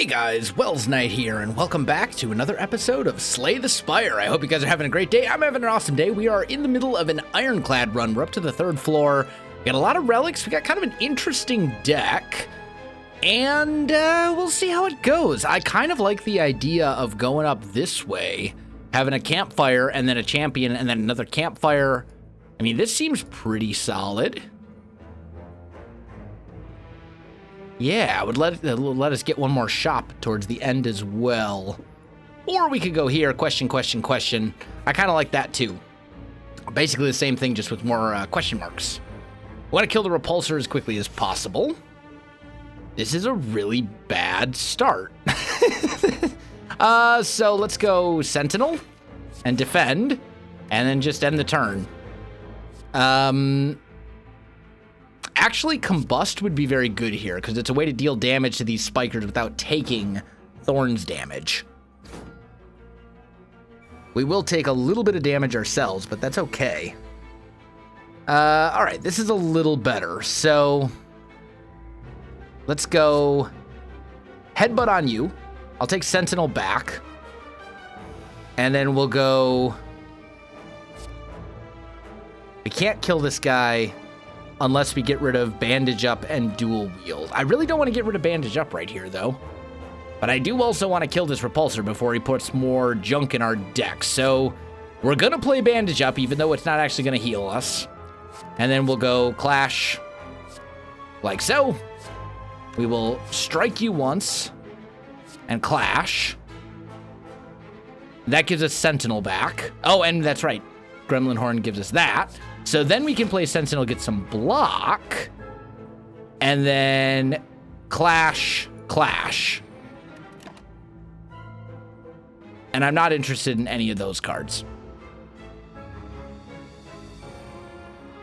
Guys, Wels Knight here, and welcome back to another episode of Slay the Spire. I hope you guys are having a great day. I'm having an awesome day. We are in the middle of an ironclad run. We're up to the 3rd floor. We got a lot of relics. We got kind of an interesting deck, and we'll see how it goes. I kind of like the idea of going up this way, having a campfire, and then a champion, and then another campfire. I mean, this seems pretty solid. Yeah, I would let us get one more shop towards the end as well. Or we could go here, question. I kind of like that too. Basically the same thing, just with more question marks. I want to kill the repulsor as quickly as possible. This is a really bad start. So let's go Sentinel and defend, and then just end the turn. Actually, Combust would be very good here, because it's a way to deal damage to these spikers without taking Thorns damage. We will take a little bit of damage ourselves, but that's okay. Alright, this is a little better. So, let's go Headbutt on you. I'll take Sentinel back. And then we'll go... We can't kill this guy unless we get rid of Bandage Up and Dual Wield. I really don't want to get rid of Bandage Up right here, though. But I do also want to kill this Repulsor before he puts more junk in our deck. So we're going to play Bandage Up, even though it's not actually going to heal us. And then we'll go Clash like so. We will strike you once and Clash. That gives us Sentinel back. Oh, and that's right. Gremlin Horn gives us that. So then we can play Sentinel, get some block, and then Clash. And I'm not interested in any of those cards.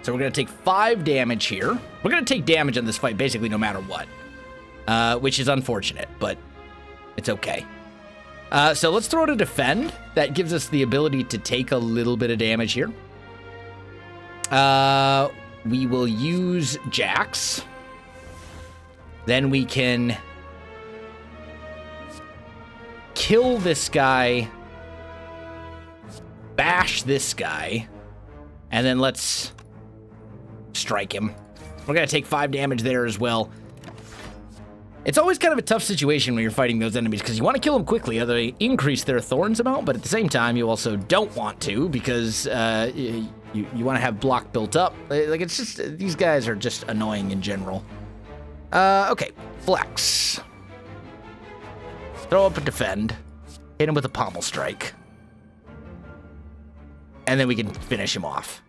So we're going to take 5 damage here. We're going to take damage on this fight basically no matter what, which is unfortunate, but it's okay. So let's throw to defend. That gives us the ability to take a little bit of damage here. We will use Jax. Then we can kill this guy, bash this guy, and then let's strike him. We're going to take 5 damage there as well. It's always kind of a tough situation when you're fighting those enemies, because you want to kill them quickly, or they increase their thorns amount, but at the same time, you also don't want to, because you want to have block built up. Like, it's just, these guys are just annoying in general. Okay, flex. Throw up a defend. Hit him with a pommel strike. And then we can finish him off.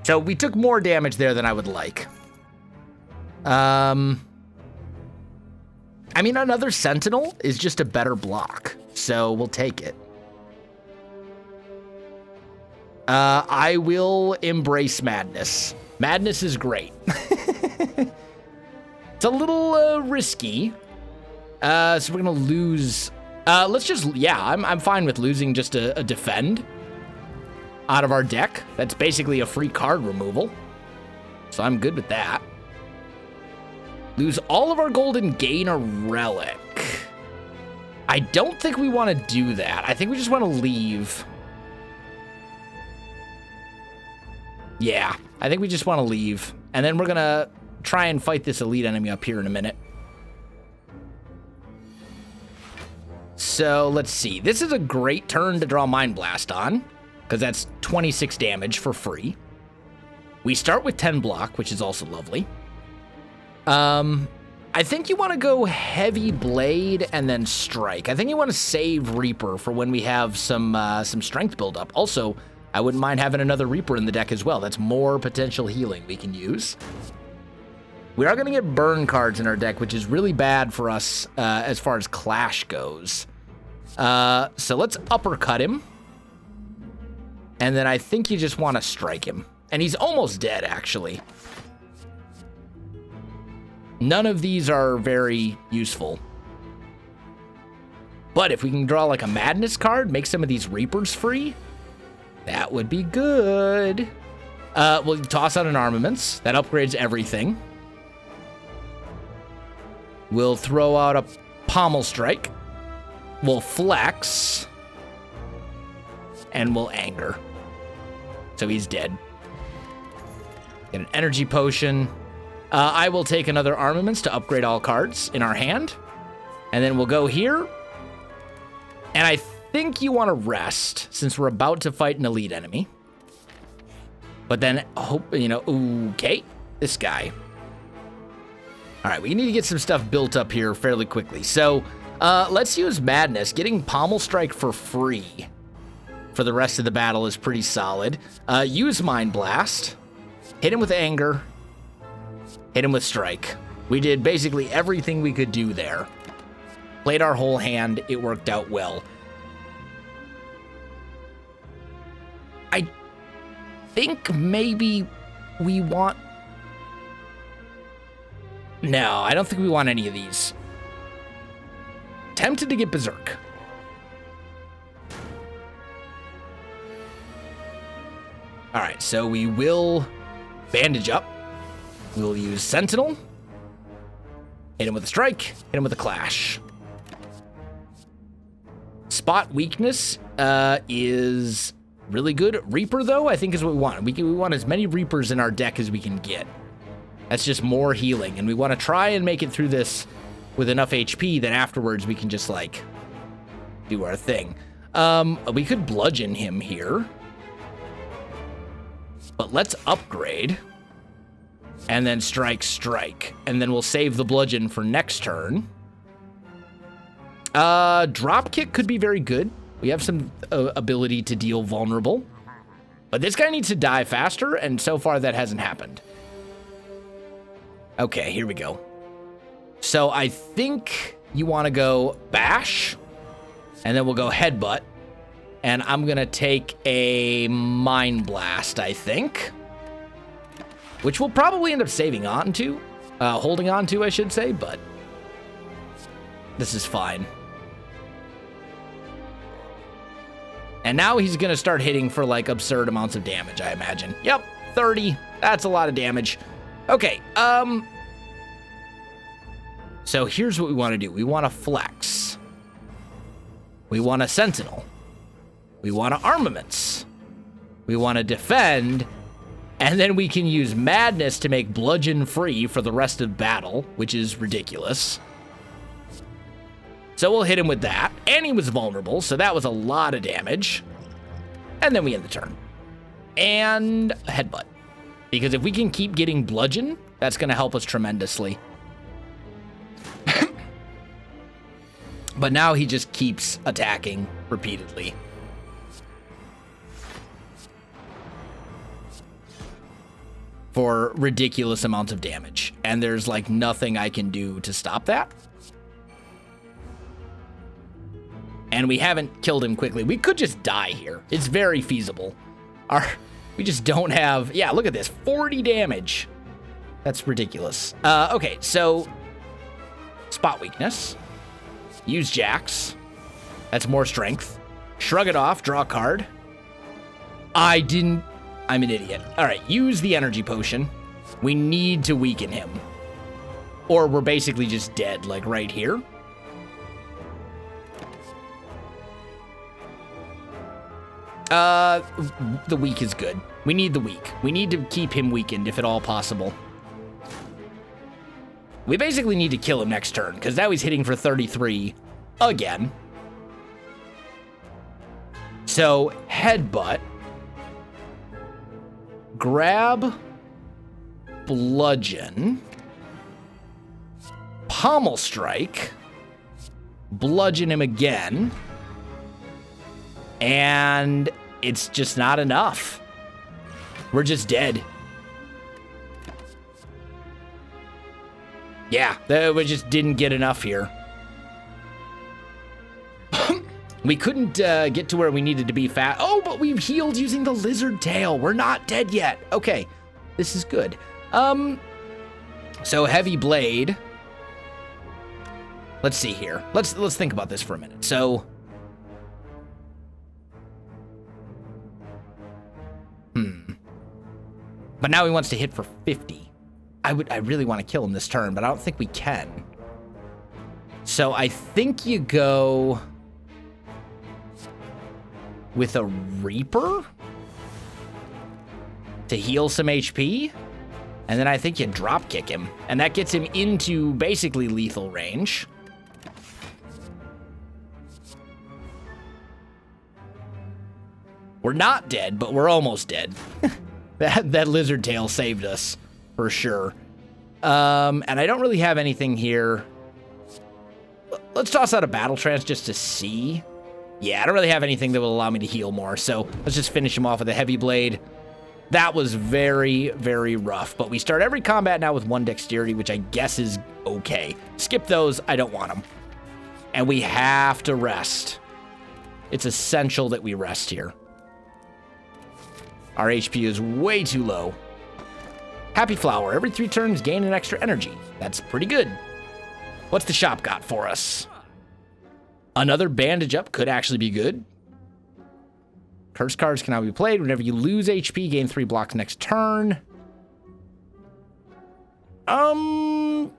So we took more damage there than I would like. I mean, another Sentinel is just a better block, so we'll take it. I will embrace Madness. Madness is great. It's a little risky. So we're gonna lose. Let's just, yeah, I'm fine with losing just a defend out of our deck. That's basically a free card removal, so I'm good with that. Lose all of our gold and gain a relic. I don't think we want to do that. I think we just want to leave. Yeah, I think we just want to leave. And then we're going to try and fight this elite enemy up here in a minute. So let's see. This is a great turn to draw Mind Blast on, because that's 26 damage for free. We start with 10 block, which is also lovely. I think you want to go Heavy Blade and then Strike. I think you want to save Reaper for when we have some strength buildup. Also, I wouldn't mind having another Reaper in the deck as well. That's more potential healing we can use. We are going to get burn cards in our deck, which is really bad for us as far as Clash goes. So let's uppercut him. And then I think you just want to strike him. And he's almost dead, actually. None of these are very useful. But if we can draw like a Madness card, make some of these Reapers free, that would be good. We'll toss out an Armaments. That upgrades everything. We'll throw out a Pommel Strike. We'll flex. And we'll anger. So he's dead. Get an energy potion. I will take another armaments to upgrade all cards in our hand. And then we'll go here. And I think you want to rest since we're about to fight an elite enemy. But then, okay, this guy. All right, we need to get some stuff built up here fairly quickly. So let's use Madness. Getting Pommel Strike for free for the rest of the battle is pretty solid. Use Mind Blast. Hit him with Anger. Hit him with Strike. We did basically everything we could do there. Played our whole hand. It worked out well. I think maybe we want... No, I don't think we want any of these. Tempted to get Berserk. All right, so we will bandage up. We'll use Sentinel. Hit him with a Strike. Hit him with a Clash. Spot weakness is really good. Reaper, though, I think is what we want. We want as many Reapers in our deck as we can get. That's just more healing, and we want to try and make it through this with enough HP that afterwards we can just, like, do our thing. We could bludgeon him here. But let's upgrade. And then strike. And then we'll save the bludgeon for next turn. Drop kick could be very good. We have some ability to deal vulnerable. But this guy needs to die faster, and so far that hasn't happened. Okay, here we go. So I think you want to go bash, and then we'll go headbutt. And I'm going to take a Mind Blast, I think. Which we'll probably end up saving on to. Holding on to, I should say, but this is fine. And now he's going to start hitting for, like, absurd amounts of damage, I imagine. Yep, 30. That's a lot of damage. Okay, so here's what we want to do. We want to flex. We want a Sentinel. We want to armaments. We want to defend. And then we can use Madness to make bludgeon free for the rest of battle, which is ridiculous. So we'll hit him with that. And he was vulnerable, so that was a lot of damage. And then we end the turn. And headbutt. Because if we can keep getting bludgeon, that's going to help us tremendously. But now he just keeps attacking repeatedly. For ridiculous amounts of damage. And there's like nothing I can do to stop that. And we haven't killed him quickly. We could just die here. It's very feasible. We just don't have... Yeah, look at this. 40 damage. That's ridiculous. Okay, so... Spot weakness. Use Jax. That's more strength. Shrug it off. Draw a card. I'm an idiot. All right, use the energy potion. We need to weaken him. Or we're basically just dead, like right here. The weak is good. We need the weak. We need to keep him weakened, if at all possible. We basically need to kill him next turn, because now he's hitting for 33 again. So, headbutt. Grab. Bludgeon. Pommel strike. Bludgeon him again. And it's just not enough. We're just dead. Yeah, we just didn't get enough here. We couldn't get to where we needed to be fast. Oh, but we've healed using the lizard tail. We're not dead yet. Okay, this is good. So heavy blade. Let's see here. Let's think about this for a minute. So, but now he wants to hit for 50. I really want to kill him this turn, but I don't think we can. So I think you go with a Reaper to heal some HP. And then I think you drop kick him. And that gets him into basically lethal range. We're not dead, but we're almost dead. That lizard tail saved us, for sure. And I don't really have anything here. Let's toss out a battle trance just to see. Yeah, I don't really have anything that will allow me to heal more, so let's just finish him off with a heavy blade. That was very, very rough, but we start every combat now with 1 dexterity, which I guess is okay. Skip those, I don't want them. And we have to rest. It's essential that we rest here. Our HP is way too low. Happy Flower. Every 3 turns, gain an extra energy. That's pretty good. What's the shop got for us? Another bandage up could actually be good. Curse cards can now be played. Whenever you lose HP, gain 3 blocks next turn. I'm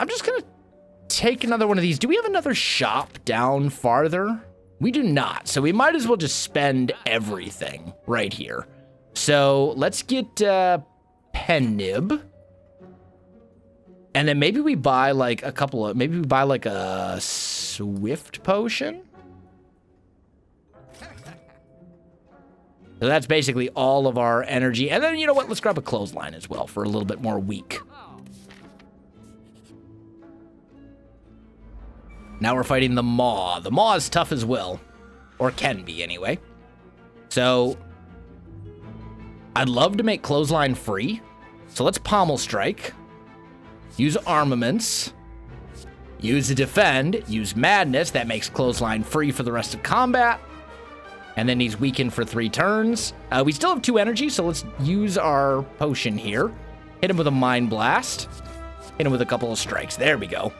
just gonna take another one of these. Do we have another shop down farther? We do not, so we might as well just spend everything right here. So let's get Pen Nib. And then maybe we buy like a couple of, maybe we buy like a Swift Potion. So that's basically all of our energy. And then, you know what, let's grab a Clothesline as well for a little bit more weak. Now we're fighting the Maw. The Maw is tough as well. Or can be, anyway. So, I'd love to make Clothesline free. So let's Pommel Strike. Use Armaments. Use a Defend. Use Madness. That makes Clothesline free for the rest of combat. And then he's weakened for 3 turns. We still have 2 energy, so let's use our potion here. Hit him with a Mind Blast. Hit him with a couple of strikes. There we go.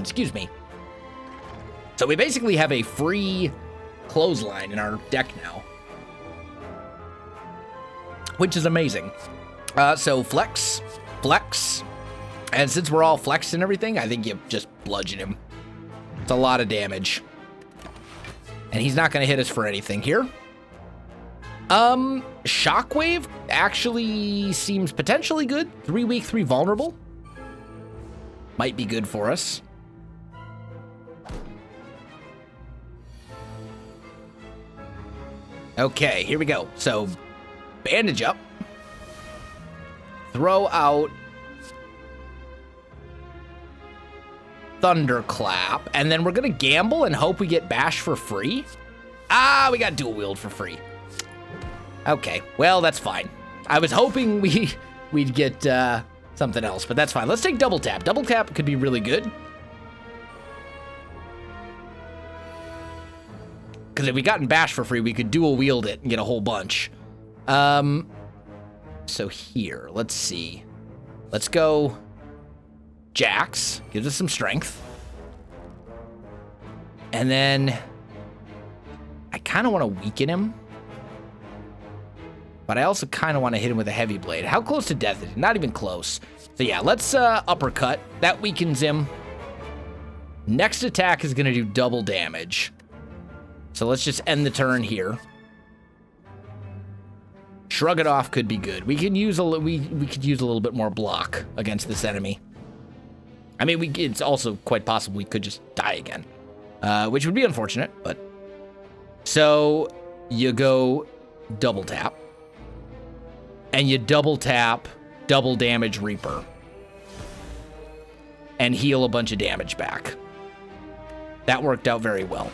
Excuse me. So we basically have a free Clothesline in our deck now, which is amazing. So flex, and since we're all flexed and everything, I think you just bludgeon him. It's a lot of damage, and he's not going to hit us for anything here. Shockwave actually seems potentially good. 3 weak, 3 vulnerable. Might be good for us. Okay, here we go. So, bandage up. Throw out Thunderclap, and then we're gonna gamble and hope we get Bash for free. We got Dual Wield for free. Okay, well, that's fine. I was hoping we'd get something else, but that's fine. Let's take Double Tap. Double Tap could be really good. Because if we gotten Bash for free, we could Dual Wield it and get a whole bunch. So here, let's see. Let's go Jax. Gives us some strength. And then I kind of want to weaken him. But I also kind of want to hit him with a heavy blade. How close to death is he? Not even close. So yeah, let's uppercut. That weakens him. Next attack is going to do double damage. So let's just end the turn here. Shrug it off could be good. We could use we could use a little bit more block against this enemy. I mean, it's also quite possible we could just die again, which would be unfortunate. But so you go double tap, and you double tap, double damage Reaper, and heal a bunch of damage back. That worked out very well.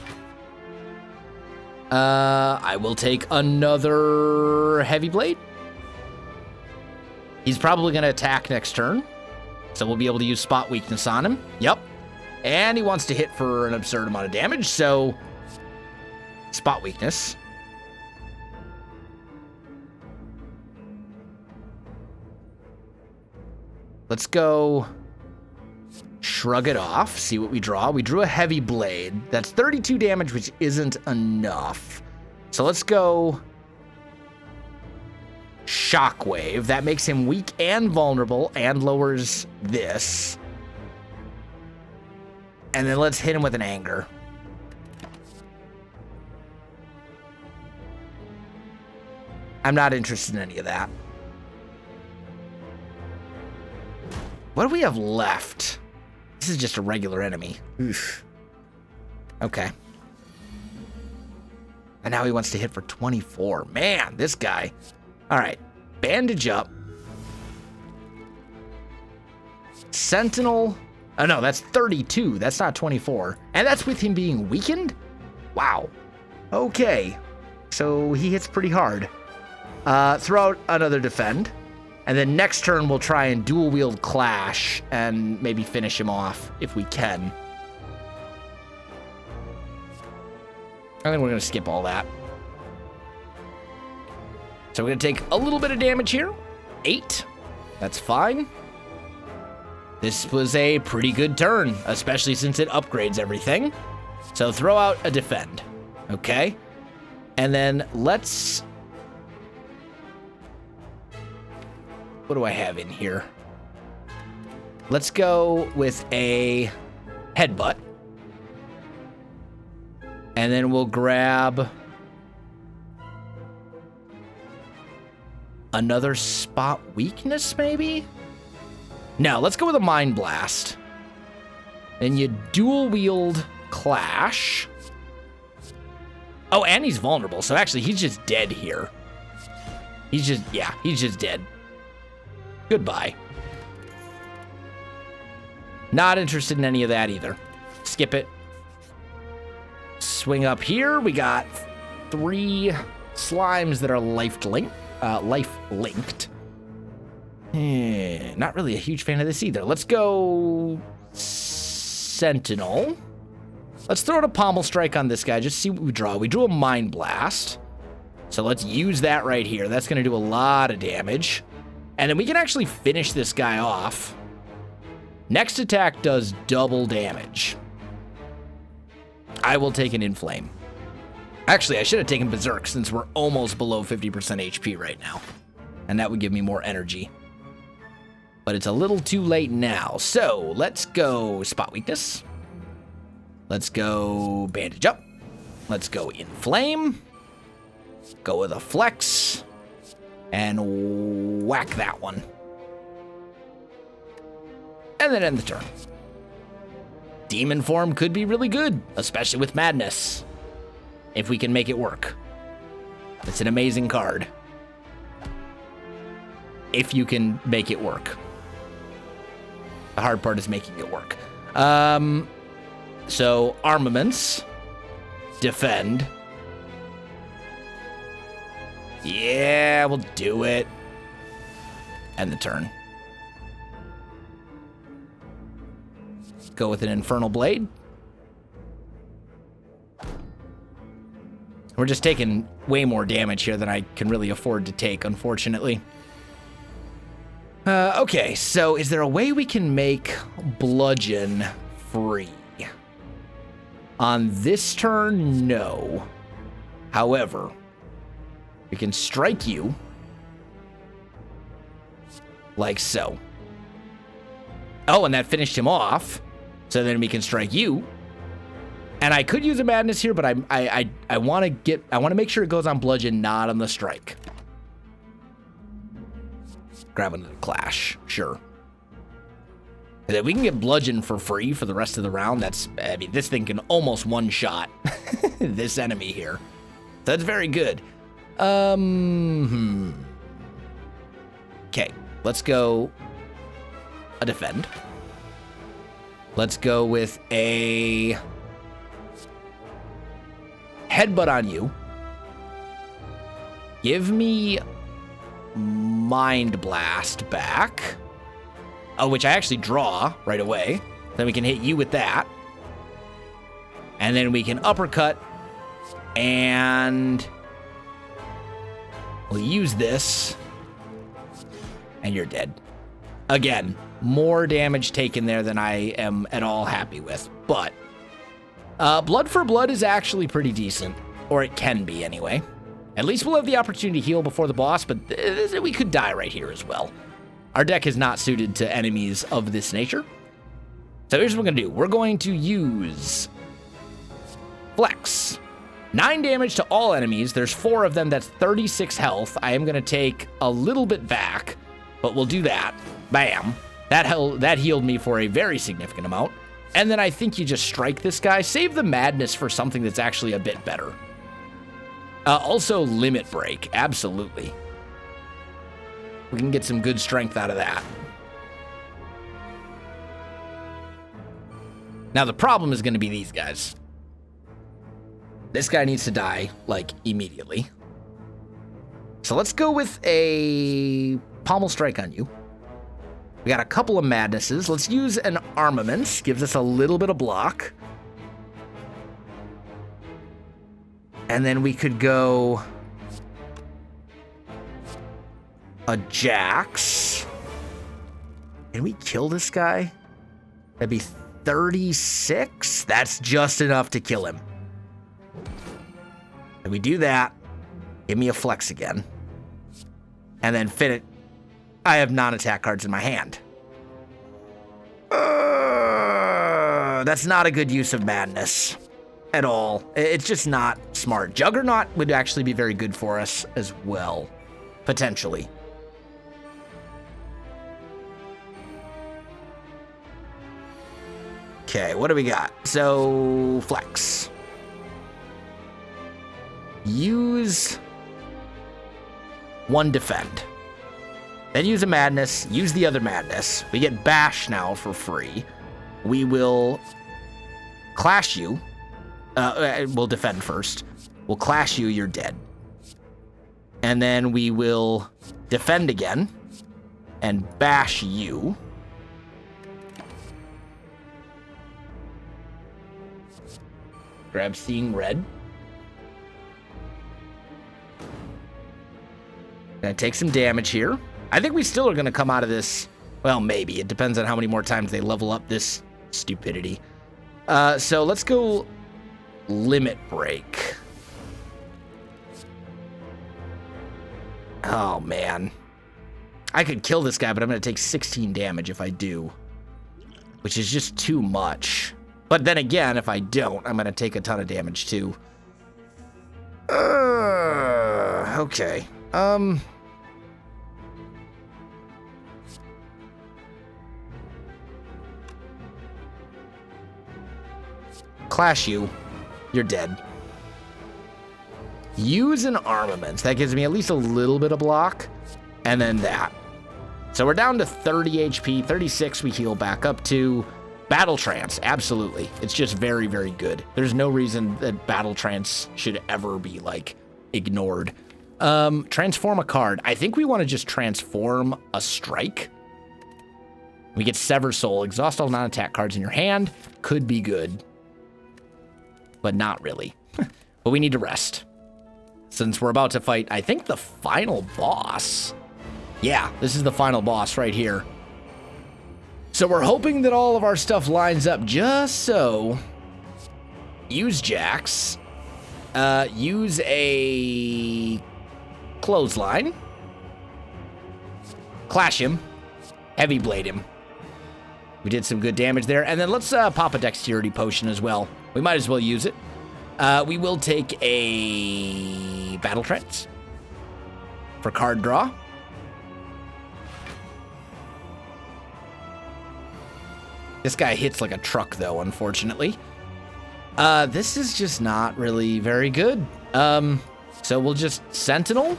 I will take another Heavy Blade. He's probably going to attack next turn, so we'll be able to use Spot Weakness on him. Yep. And he wants to hit for an absurd amount of damage, so Spot Weakness. Let's go Shrug it off, see what we draw. We drew a Heavy Blade. That's 32 damage, which isn't enough. So let's go Shockwave. That makes him weak and vulnerable and lowers this. And then let's hit him with an anger. I'm not interested in any of that. What do we have left? This is just a regular enemy. Oof. Okay. And now he wants to hit for 24. Man, this guy. All right. Bandage up. Sentinel. Oh, no, that's 32. That's not 24. And that's with him being weakened? Wow. Okay. So he hits pretty hard. Throw out another defend. And then next turn, we'll try and dual wield Clash and maybe finish him off if we can. I think we're going to skip all that. So we're going to take a little bit of damage here. 8. That's fine. This was a pretty good turn, especially since it upgrades everything. So throw out a defend. Okay. And then let's... What do I have in here? Let's go with a headbutt. And then we'll grab another spot weakness, maybe? No, let's go with a Mind Blast. Then you dual wield Clash. Oh, and he's vulnerable, so actually he's just dead here. He's just dead. Goodbye. Not interested in any of that either. Skip it. Swing up here. We got 3 slimes that are life-linked. Not really a huge fan of this either. Let's go Sentinel. Let's throw out a Pommel Strike on this guy. Just see what we draw. We drew a Mind Blast. So let's use that right here. That's going to do a lot of damage. And then we can actually finish this guy off. Next attack does double damage. I will take an Inflame. Actually, I should have taken Berserk since we're almost below 50% HP right now. And that would give me more energy. But it's a little too late now. So let's go Spot Weakness. Let's go Bandage Up. Let's go Inflame. Go with a Flex. And whack that one. And then end the turn. Demon form could be really good, especially with Madness. If we can make it work. It's an amazing card. If you can make it work. The hard part is making it work. So, Armaments. Defend. Yeah, we'll do it. End the turn. Go with an Infernal Blade. We're just taking way more damage here than I can really afford to take, unfortunately. Okay, so is there a way we can make Bludgeon free? On this turn, no. However, we can strike you like so. Oh, and that finished him off. So then we can strike you. And I could use a Madness here, but I want to make sure it goes on Bludgeon, not on the strike. Grab another Clash, sure. And if we can get Bludgeon for free for the rest of the round, I mean, this thing can almost one-shot this enemy here. That's very good. Okay, let's go a Defend. Let's go with a Headbutt on you. Give me Mind Blast back. Oh, which I actually draw right away. Then we can hit you with that. And then we can Uppercut. And we'll use this. And you're dead. Again, more damage taken there than I am at all happy with. But Blood for Blood is actually pretty decent. Or it can be, anyway. At least we'll have the opportunity to heal before the boss, but we could die right here as well. Our deck is not suited to enemies of this nature. So here's what we're going to do. We're going to use Flex. 9 damage to all enemies. There's 4 of them. That's 36 health. I am going to take a little bit back, but we'll do that. Bam. That healed me for a very significant amount. And then I think you just strike this guy. Save the madness for something that's actually a bit better. Also, limit break. Absolutely. We can get some good strength out of that. Now, the problem is going to be these guys. This guy needs to die, like, immediately. So let's go with a pommel strike on you. We got a couple of madnesses. Let's use an armaments. Gives us a little bit of block. And then we could go a Jax. Can we kill this guy? That'd be 36. That's just enough to kill him. And we do that. Give me a flex again. And then fit it. I have non-attack cards in my hand. That's not a good use of madness at all. It's just not smart. Juggernaut would actually be very good for us as well, potentially. Okay, what do we got? So, flex. Use 1 defend. Then use a madness, use the other madness. We get bash now for free. We will clash you. We'll defend first. We'll clash you, you're dead. And then we will defend again and bash you. Grab Seeing Red. Gonna take some damage here. I think we still are gonna come out of this. Well, maybe. It depends on how many more times they level up this stupidity. So let's go limit break. Oh, man. I could kill this guy, but I'm gonna take 16 damage if I do, which is just too much. But then again, if I don't, I'm gonna take a ton of damage too. Okay. Clash you. You're dead. Use an armaments. That gives me at least a little bit of block. And then that. So we're down to 30 HP. 36 we heal back up to. Battle Trance. Absolutely. It's just very, very good. There's no reason that Battle Trance should ever be, like, ignored. Transform a card. I think we want to just transform a strike. We get Sever Soul. Exhaust all non-attack cards in your hand. Could be good. But not really. But we need to rest. Since we're about to fight, I think, the final boss. Yeah, this is the final boss right here. So we're hoping that all of our stuff lines up just so. Use Jax. Use a clothesline. Clash him. Heavy blade him. We did some good damage there. And then let's pop a dexterity potion as well. We might as well use it. We will take a Battle Trance for card draw. This guy hits like a truck, though, unfortunately. This is just not really very good. So we'll just Sentinel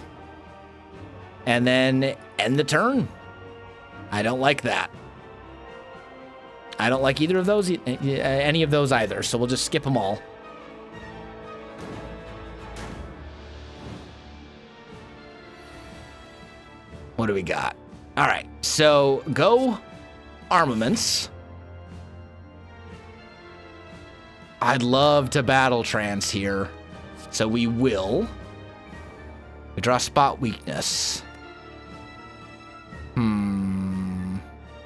and then end the turn. I don't like that. I don't like either of those, any of those either, so we'll just skip them all. What do we got? All right, so go armaments. I'd love to Battle Trance here, so we will. We draw spot weakness.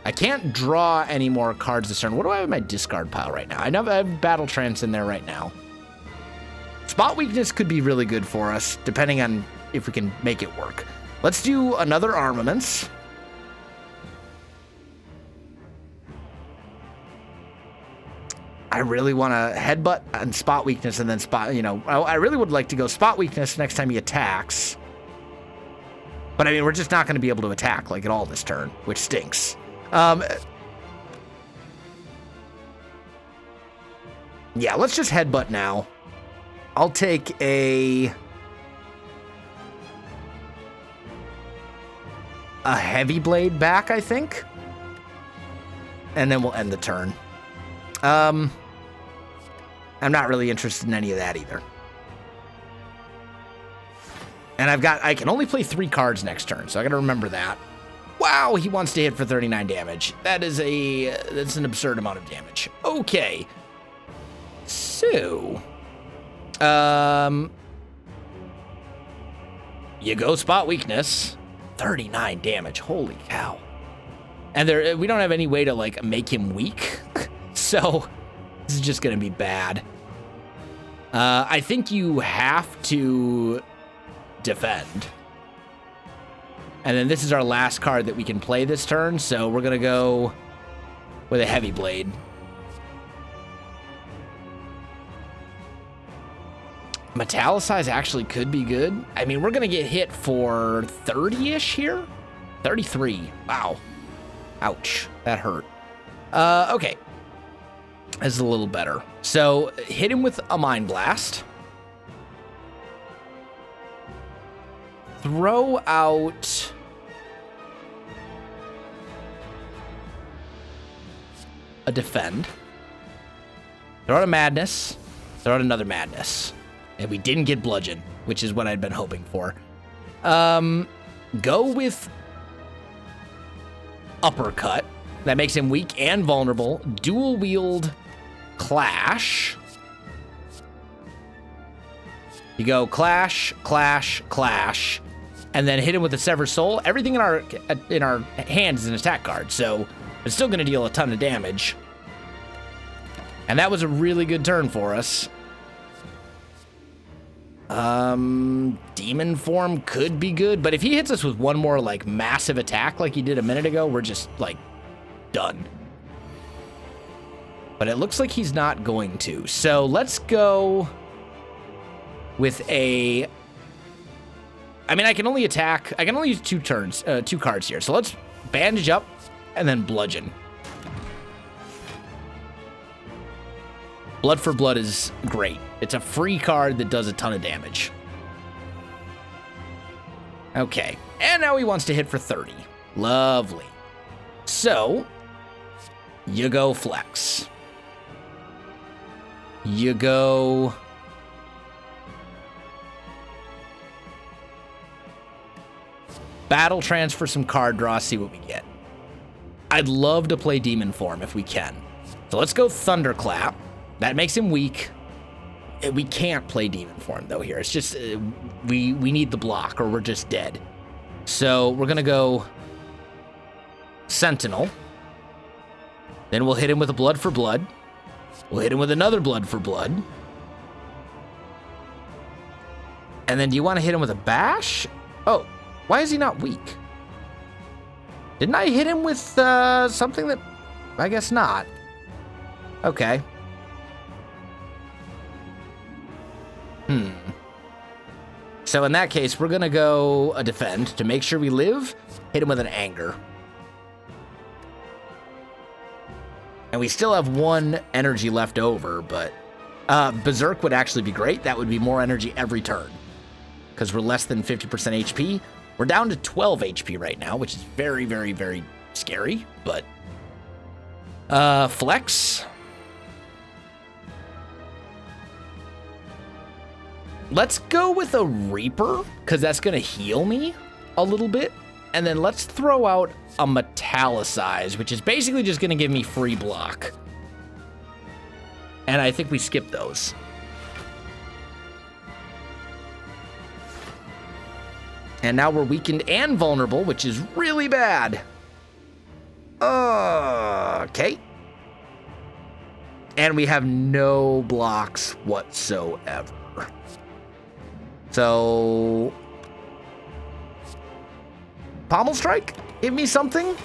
I can't draw any more cards this turn. What do I have in my discard pile right now? I know I have Battle Trance in there right now. Spot weakness could be really good for us, depending on if we can make it work. Let's do another armaments. I really want to headbutt and spot weakness and then spot, you know, I really would like to go spot weakness next time he attacks. But I mean, we're just not going to be able to attack like at all this turn, which stinks. Yeah, let's just headbutt now. I'll take a heavy blade back, I think. And then we'll end the turn. I'm not really interested in any of that either. And I can only play 3 cards next turn, so I gotta remember that. Wow, he wants to hit for 39 damage. That's an absurd amount of damage. Okay. So, you go spot weakness, 39 damage. Holy cow. And we don't have any way to like make him weak. So this is just going to be bad. I think you have to defend. And then this is our last card that we can play this turn. So we're going to go with a heavy blade. Metallicize actually could be good. I mean, we're going to get hit for 30-ish here. 33. Wow. Ouch. That hurt. Okay. This is a little better. So hit him with a Mind Blast. Throw out a Defend. Throw out a Madness. Throw out another Madness. And we didn't get Bludgeon, which is what I'd been hoping for. Go with Uppercut. That makes him weak and vulnerable. Dual wield Clash. You go Clash, Clash, Clash, and then hit him with a Sever Soul. Everything in our hand is an attack card, so it's still going to deal a ton of damage. And that was a really good turn for us. Demon Form could be good, but if he hits us with one more like massive attack like he did a minute ago, we're just like done. But it looks like he's not going to. So let's go with a... I mean, I can only use 2 cards here. So let's Bandage Up and then Bludgeon. Blood for Blood is great. It's a free card that does a ton of damage. Okay, and now he wants to hit for 30. Lovely. So, you go Flex. You go... Battle Trance for some card draw, see what we get. I'd love to play Demon Form if we can. So let's go Thunderclap. That makes him weak. We can't play Demon Form, though, here. It's just, we need the block, or we're just dead. So we're going to go Sentinel. Then we'll hit him with a Blood for Blood. We'll hit him with another Blood for Blood. And then do you want to hit him with a Bash? Oh, why is he not weak? Didn't I hit him with something that... I guess not. Okay. So in that case, we're going to go a Defend to make sure we live. Hit him with an Anger. And we still have 1 energy left over, but Berserk would actually be great. That would be more energy every turn because we're less than 50% HP. We're down to 12 HP right now, which is very, very, very scary, but Flex. Let's go with a Reaper, because that's going to heal me a little bit. And then let's throw out a Metallicize, which is basically just going to give me free block. And I think we skip those. And now we're weakened and vulnerable, which is really bad. Okay. And we have no blocks whatsoever. So, Pommel Strike? Give me something?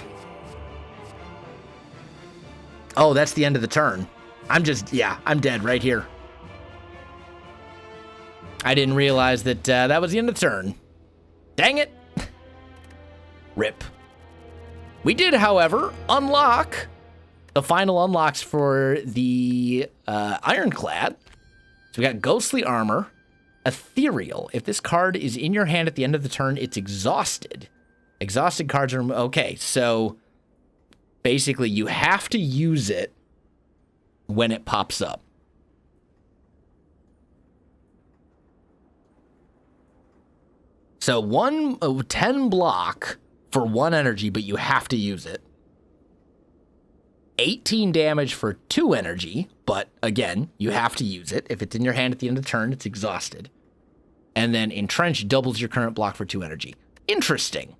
Oh, that's the end of the turn. I'm dead right here. I didn't realize that that was the end of the turn. Dang it. Rip. We did, however, unlock the final unlocks for the Ironclad. So we got Ghostly Armor, Ethereal. If this card is in your hand at the end of the turn, it's exhausted. Exhausted cards are... Okay, so basically you have to use it when it pops up. So 10 block for 1 energy, but you have to use it. 18 damage for 2 energy, but again, you have to use it. If it's in your hand at the end of the turn, it's exhausted. And then Entrench doubles your current block for 2 energy. Interesting.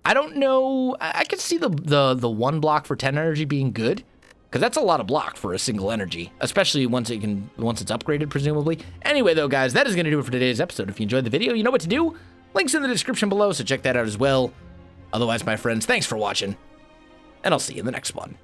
I don't know. I could see the 1 block for 10 energy being good, because that's a lot of block for a single energy, especially once it's upgraded, presumably. Anyway, though, guys, that is going to do it for today's episode. If you enjoyed the video, you know what to do. Links in the description below, so check that out as well. Otherwise, my friends, thanks for watching, and I'll see you in the next one.